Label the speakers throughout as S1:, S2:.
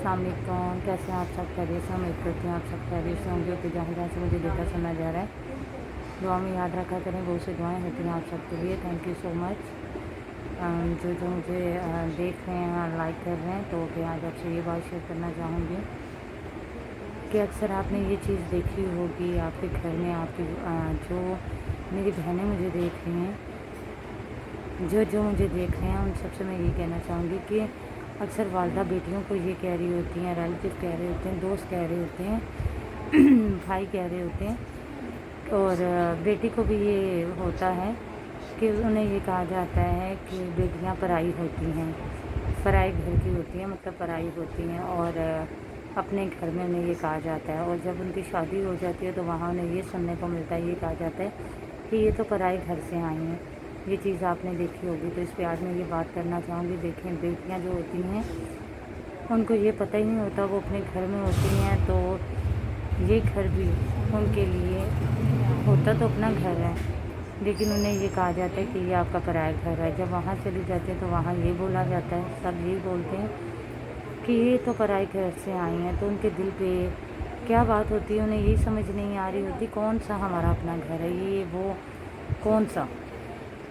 S1: अस्सलाम वालेकुम, कैसे हैं आप सब? खैरियत से? उम्मीद करती हूँ आप सब खैरियत से होंगे। तो जहाँ जहाँ से मुझे देखा सुना जा रहा है, दुआ में याद रखा करें, बहुत सी दुआएं होती हैं आप सबके लिए। Thank you so much. जो जो मुझे देख रहे हैं, लाइक कर रहे हैं, तो फिर आज आपसे ये बात शेयर करना चाहूँगी कि अक्सर आपने ये चीज़ देखी होगी आपके घर में। आपकी जो मेरी बहनें मुझे देख रही हैं, जो जो मुझे देख रहे हैं, उन सबसे मैं ये कहना चाहूँगी कि अक्सर वालिदा बेटियों को ये कह रही होती हैं, रिलेटिव कह रहे होते हैं, दोस्त कह रहे होते हैं, भाई कह रहे होते हैं, और बेटी को भी ये होता है कि उन्हें ये कहा जाता है कि बेटियां पराई होती हैं, पराई घर की होती हैं, मतलब पराई होती हैं, और अपने घर में उन्हें ये कहा जाता है। और जब उनकी शादी हो जाती है तो वहाँ उन्हें ये सुनने को मिलता है, ये कहा जाता है कि ये तो पराई घर से आई हैं। ये चीज़ आपने देखी होगी। तो इस पे आज मैं ये बात करना चाहूँगी। देखें, बेटियाँ जो होती हैं उनको ये पता ही नहीं होता, वो अपने घर में होती हैं तो ये घर भी उनके लिए होता तो अपना घर है, लेकिन उन्हें ये कहा जाता है कि ये आपका पराया घर है। जब वहाँ चली जाती है तो वहाँ ये बोला जाता है, सब यही बोलते हैं कि ये तो पराए घर से आई हैं। तो उनके दिल पे क्या बात होती है, उन्हें यही समझ नहीं आ रही होती कौन सा हमारा अपना घर है, ये वो कौन सा।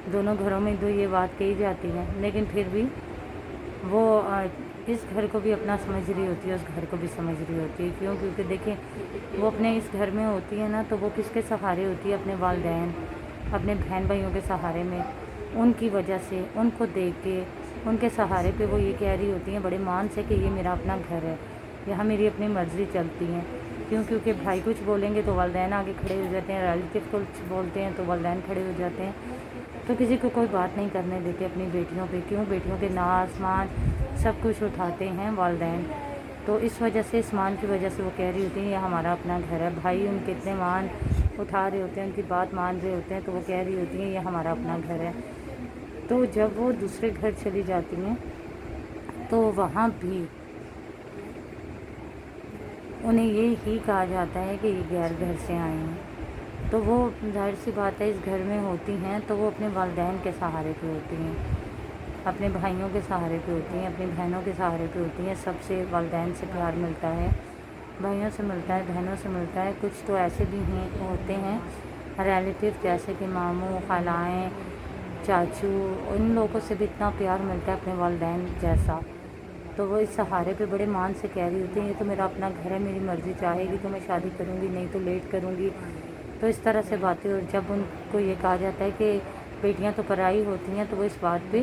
S1: दोनों घरों में तो ये बात कही जाती है, लेकिन फिर भी वो इस घर को भी अपना समझ रही होती है, उस घर को भी समझ रही होती है। क्यों? क्योंकि देखें, वो अपने इस घर में होती है ना, तो वो किसके सहारे होती है? अपने वालिदैन, अपने बहन भाइयों के सहारे में। उनकी वजह से, उनको देख के, उनके सहारे पे वो ये कह रही होती हैं बड़े मान से कि ये मेरा अपना घर है, यहाँ मेरी अपनी मर्ज़ी चलती है। क्यों? क्योंकि भाई कुछ बोलेंगे तो वालिदैन आगे खड़े हो जाते हैं, रिलेटिव कुछ बोलते हैं तो वालिदैन खड़े हो जाते हैं, तो किसी को कोई बात नहीं करने देते अपनी बेटियों पे। क्यों? बेटियों के नाज मान सब कुछ उठाते हैं वालिदैन। तो इस वजह से, इस मान की वजह से वो कह रही होती हैं ये हमारा अपना घर है। भाई उनके इतने मान उठा रहे होते हैं, उनकी बात मान रहे होते हैं, तो वो कह रही होती हैं ये हमारा अपना घर है। तो जब वो दूसरे घर चली जाती हैं तो वहाँ भी उन्हें ये ही कहा जाता है कि ये गैर घर से आई हैं। तो वो ज़ाहिर सी बात है, इस घर में होती हैं तो वो अपने वालिदैन के सहारे पे होती हैं, अपने भाइयों के सहारे पे होती हैं, अपनी बहनों के सहारे पे होती हैं। सबसे वालिदैन से प्यार मिलता है, भाइयों से मिलता है, बहनों से मिलता है। कुछ तो ऐसे भी हैं होते हैं रिलेटिव, जैसे कि मामू, खालाएँ, चाचू, उन लोगों से भी इतना प्यार मिलता है अपने वालिदैन जैसा। तो वो इस सहारे पे बड़े मान से कह रही होती हैं ये तो मेरा अपना घर है, मेरी मर्ज़ी चाहेगी तो मैं शादी करूँगी, नहीं तो लेट करूँगी। तो इस तरह से बातें। और जब उनको ये कहा जाता है कि बेटियां तो पराई होती हैं, तो वो इस बात पे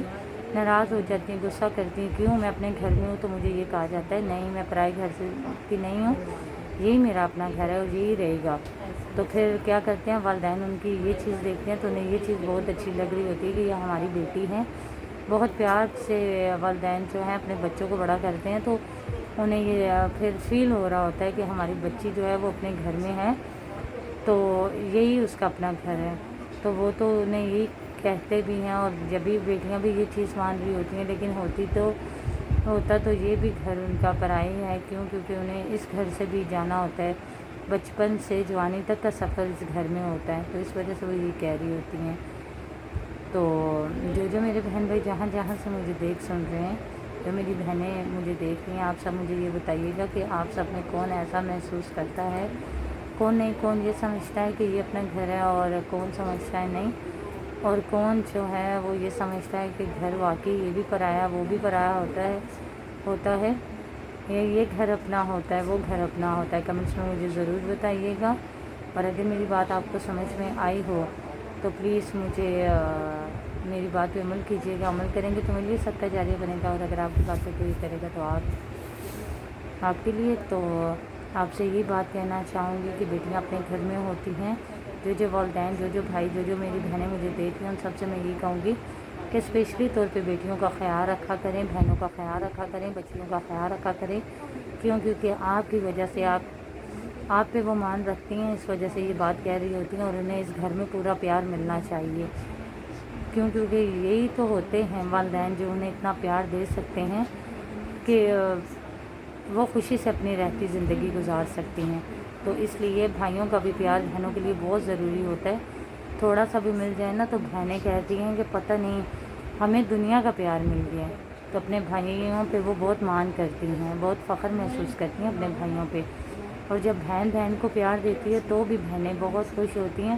S1: नाराज़ हो जाती हैं, गुस्सा करती हैं। क्यों? मैं अपने घर में हूँ तो मुझे ये कहा जाता है नहीं, मैं पराए घर से की नहीं हूँ, यही मेरा अपना घर है और यही रहेगा। तो फिर क्या करते हैं वालिदैन, उनकी ये चीज़ देखते हैं तो उन्हें ये चीज़ बहुत अच्छी लग रही होती है कि यह हमारी बेटी है। बहुत प्यार से वालिदैन जो हैं अपने बच्चों को बड़ा करते हैं, तो उन्हें ये फिर फ़ील हो रहा होता है कि हमारी बच्ची जो है वो अपने घर में है, तो यही उसका अपना घर है। तो वो तो उन्हें यही कहते भी हैं, और जब भी बेटियां भी ये चीज़ मान रही होती हैं, लेकिन होता तो ये भी घर उनका पराया है। क्यों? क्योंकि उन्हें इस घर से भी जाना होता है, बचपन से जवानी तक का सफ़र इस घर में होता है, तो इस वजह से वो ये कह रही होती हैं। तो जो जो मेरे बहन भाई जहाँ जहाँ से मुझे देख सुन रहे हैं, जो मेरी बहनें मुझे देख रही हैं, आप सब मुझे ये बताइएगा कि आप सब में कौन ऐसा महसूस करता है, कौन नहीं, कौन ये समझता है कि ये अपना घर है और कौन समझता है नहीं, और कौन जो है वो ये समझता है कि घर वाकई ये भी पराया वो भी पराया होता है ये घर अपना होता है, वो घर अपना होता है। कमेंट्स में मुझे ज़रूर बताइएगा। और अगर मेरी बात आपको समझ में आई हो तो प्लीज़ मुझे मेरी बात पे अमल कीजिएगा। अमल करेंगे तो मेरे लिए सदका जारिया बनेगा, और अगर आपकी बात पे कोई करेगा तो आपके लिए। तो आपसे यही बात कहना चाहूँगी कि बेटियां अपने घर में होती हैं। जो वालिदैन, जो भाई, जो मेरी बहनें मुझे देख रही हैं, उन सबसे मैं यही कहूँगी कि स्पेशली तौर पे बेटियों का ख्याल रखा करें, बहनों का ख्याल रखा करें, बच्चियों का ख्याल रखा करें। क्यों? क्योंकि आपकी वजह से आप पे वो मान रखती हैं, इस वजह से ये बात कह रही होती हैं, और उन्हें इस घर में पूरा प्यार मिलना चाहिए। क्यों? क्योंकि यही तो होते हैं वालिदैन जो उन्हें इतना प्यार दे सकते हैं कि वो खुशी से अपनी रहती ज़िंदगी गुजार सकती हैं। तो इसलिए भाइयों का भी प्यार बहनों के लिए बहुत ज़रूरी होता है। थोड़ा सा भी मिल जाए ना तो बहनें कहती हैं कि पता नहीं हमें दुनिया का प्यार मिल गया है। تو اپنے بھائیوں پہ وہ بہت مان کرتی ہیں، بہت فخر محسوس کرتی ہیں اپنے بھائیوں پہ، اور جب بہن بہن کو پیار دیتی ہے تو بھی بہنیں بہت خوش ہوتی ہیں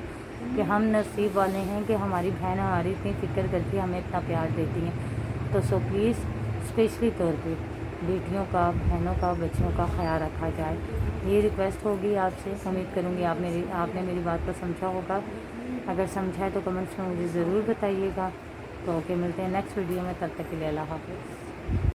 S1: کہ ہم نصیب والے ہیں کہ ہماری بہن ہماری اتنی فکر کرتی ہے، ہمیں اتنا پیار دیتی ہیں۔ تو پلیز اسپیشلی طور پہ بیٹیوں کا، بہنوں کا، بچوں کا خیال رکھا جائے، یہ ریکویسٹ ہوگی آپ سے۔ امید کروں گی آپ نے میری بات کو سمجھا ہوگا، اگر سمجھا ہے تو کمنٹس میں مجھے ضرور بتائیے گا۔ تو اوکے، ملتے ہیں نیکسٹ ویڈیو میں، تب تک کے لیے اللہ حافظ۔